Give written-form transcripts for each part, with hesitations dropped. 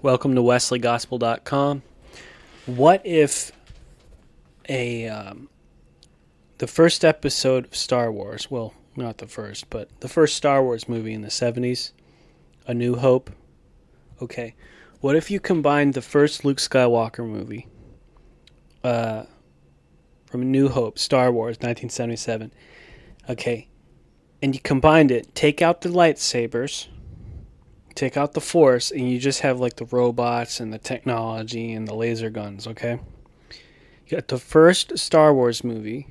Welcome to WesleyGospel.com. What if a the first episode of Star Wars, well, not the first, but the first Star Wars movie in the 70s, A New Hope? Okay. What if you combined the first Luke Skywalker movie from A New Hope, Star Wars, 1977, okay, and you combined it, take out the lightsabers, take out the Force, and you just have like the robots and the technology and the laser guns, okay? You got the first Star Wars movie,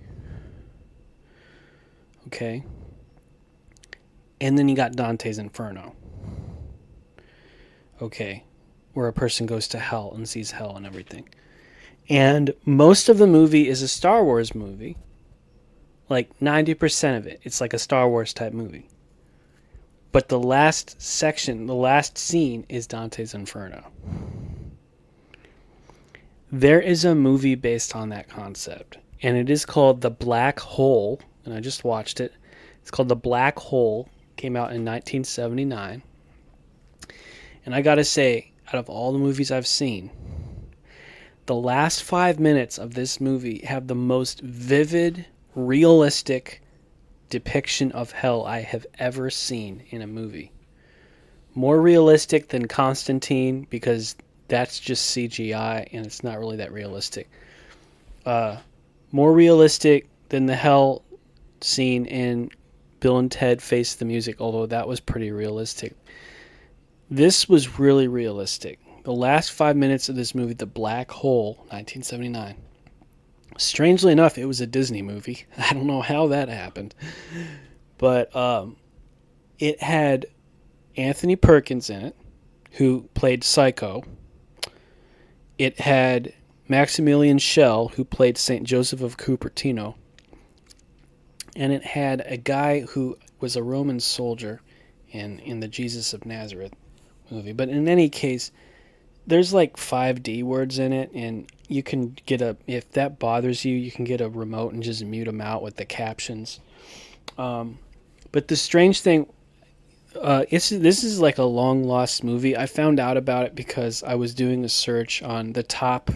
okay, and then you got Dante's Inferno, okay, where a person goes to hell and sees hell and everything. And most of the movie is a Star Wars movie. Like 90% of it, it's like a Star Wars type movie. But the last section, the last scene is Dante's Inferno. There is a movie based on that concept, and it is called The Black Hole, and I just watched it. It's called The Black Hole, came out in 1979. And I gotta say, out of all the movies I've seen, the last 5 minutes of this movie have the most vivid, realistic depiction of hell I have ever seen in a movie. More realistic than Constantine, because that's just CGI and it's not really that realistic. More realistic than the hell scene in Bill and Ted Face the Music, although that was pretty realistic. This was really realistic. The last 5 minutes of this movie, The Black Hole, 1979. Strangely enough, it was a Disney movie. I don't know how that happened. But it had Anthony Perkins in it, who played Psycho. It had Maximilian Schell, who played St. Joseph of Cupertino. And it had a guy who was a Roman soldier in the Jesus of Nazareth movie. But in any case, there's like 5D words in it, and you can get if that bothers you, you can get a remote and just mute them out with the captions. But the strange thing, this is like a long lost movie. I found out about it because I was doing a search on the top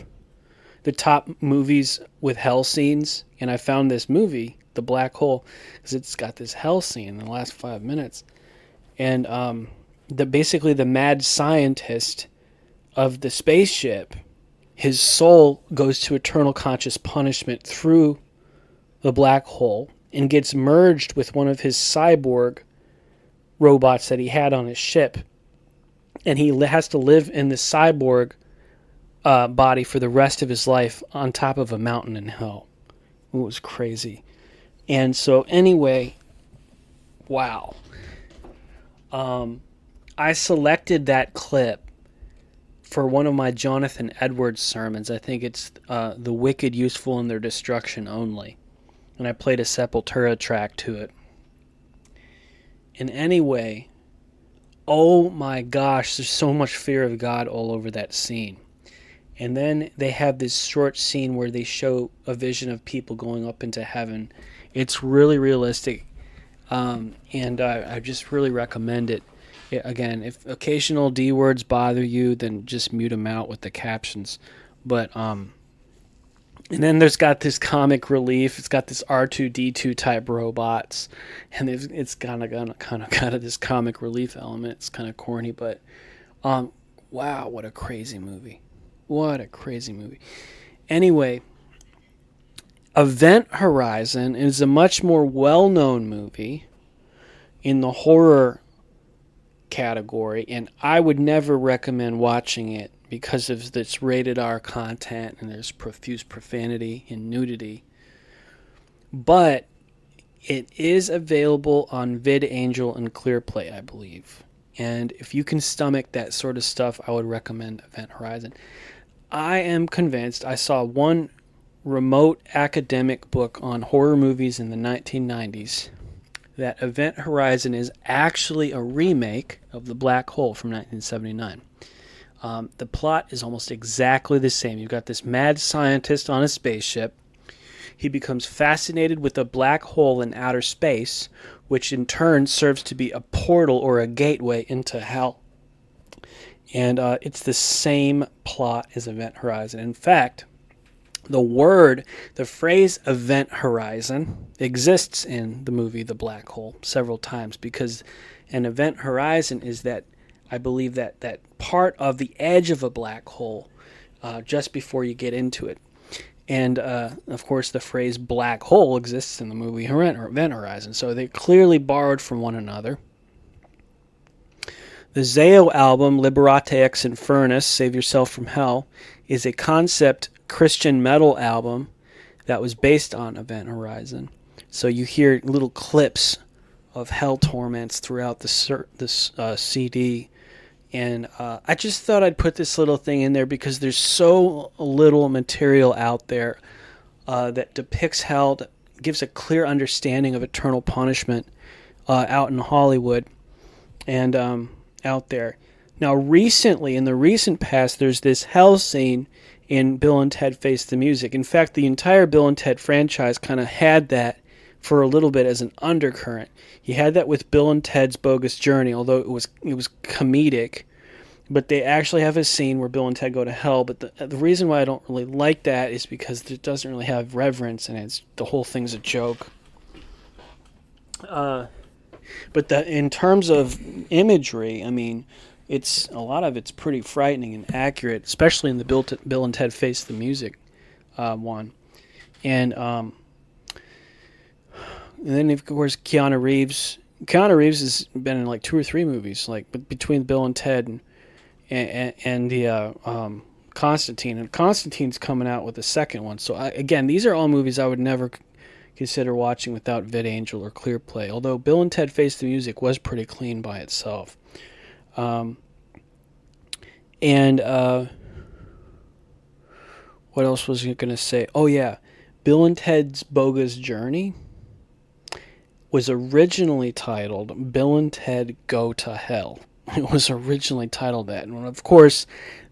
movies with hell scenes, and I found this movie, The Black Hole, because it's got this hell scene in the last 5 minutes, and basically the mad scientist of the spaceship, his soul goes to eternal conscious punishment through the black hole and gets merged with one of his cyborg robots that he had on his ship. And he has to live in the cyborg body for the rest of his life on top of a mountain in hell. It was crazy. And so anyway, wow. I selected that clip for one of my Jonathan Edwards sermons. I think it's The Wicked Useful in Their Destruction Only. And I played a Sepultura track to it. And anyway, oh my gosh, there's so much fear of God all over that scene. And then they have this short scene where they show a vision of people going up into heaven. It's really realistic. And I just really recommend it. Again, if occasional D words bother you, then just mute them out with the captions. But and then there's got this comic relief. It's got this R2D2 type robots, and it's kind of this comic relief element. It's kind of corny, but wow, what a crazy movie! What a crazy movie. Anyway, Event Horizon is a much more well-known movie in the horror category, and I would never recommend watching it because of this rated R content and there's profuse profanity and nudity. But it is available on VidAngel and ClearPlay, I believe. And if you can stomach that sort of stuff, I would recommend Event Horizon. I am convinced, I saw one remote academic book on horror movies in the 1990s, that Event Horizon is actually a remake of The Black Hole from 1979. The plot is almost exactly the same. You've got this mad scientist on a spaceship. He becomes fascinated with a black hole in outer space, which in turn serves to be a portal or a gateway into hell. And it's the same plot as Event Horizon. In fact, the phrase Event Horizon exists in the movie The Black Hole several times, because an event horizon is that, I believe, that part of the edge of a black hole just before you get into it. And, of course, the phrase black hole exists in the movie Event Horizon. So they clearly borrowed from one another. The Zao album, Liberate Ex Infernus, Save Yourself from Hell, is a concept Christian metal album that was based on Event Horizon. So you hear little clips of hell torments throughout this CD. And I just thought I'd put this little thing in there because there's so little material out there that depicts hell, that gives a clear understanding of eternal punishment out in Hollywood and out there. Now, recently, in the recent past, there's this hell scene in Bill and Ted Face the Music. In fact, the entire Bill and Ted franchise kind of had that for a little bit as an undercurrent. You had that with Bill and Ted's Bogus Journey, although it was comedic. But they actually have a scene where Bill and Ted go to hell. But the reason why I don't really like that is because it doesn't really have reverence, and the whole thing's a joke. But in terms of imagery, I mean, a lot of it's pretty frightening and accurate, especially in the Bill and Ted Face the Music one. And then, of course, Keanu Reeves. Keanu Reeves has been in like 2 or 3 movies, like between Bill and Ted and the Constantine. And Constantine's coming out with the second one. So, again, these are all movies I would never consider watching without VidAngel or ClearPlay, although Bill and Ted Face the Music was pretty clean by itself. And what else was I going to say? Oh, yeah. Bill and Ted's Bogus Journey was originally titled Bill and Ted Go to Hell. It was originally titled that. And, of course,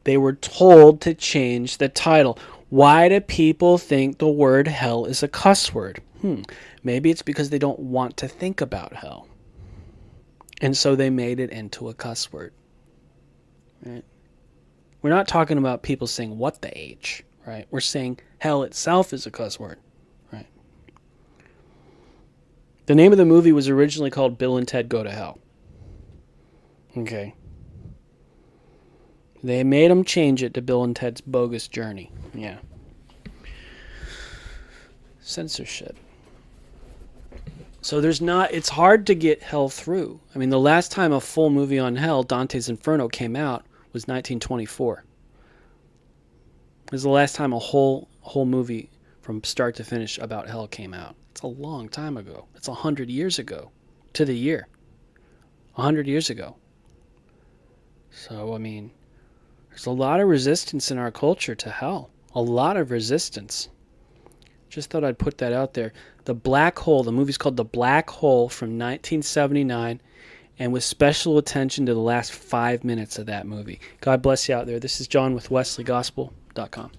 they were told to change the title. Why do people think the word hell is a cuss word? Maybe it's because they don't want to think about hell. And so they made it into a cuss word. Right? We're not talking about people saying what the H, right? We're saying hell itself is a cuss word, right? The name of the movie was originally called Bill and Ted Go to Hell. Okay. They made them change it to Bill and Ted's Bogus Journey. Yeah. Censorship. So it's hard to get hell through. I mean, the last time a full movie on hell, Dante's Inferno, came out was 1924. It was the last time a whole movie from start to finish about hell came out. It's a long time ago. It's 100 years ago to the year. 100 years ago. So, I mean, there's a lot of resistance in our culture to hell. A lot of resistance. Just thought I'd put that out there. The Black Hole, the movie's called The Black Hole from 1979, and with special attention to the last 5 minutes of that movie. God bless you out there. This is John with WesleyGospel.com.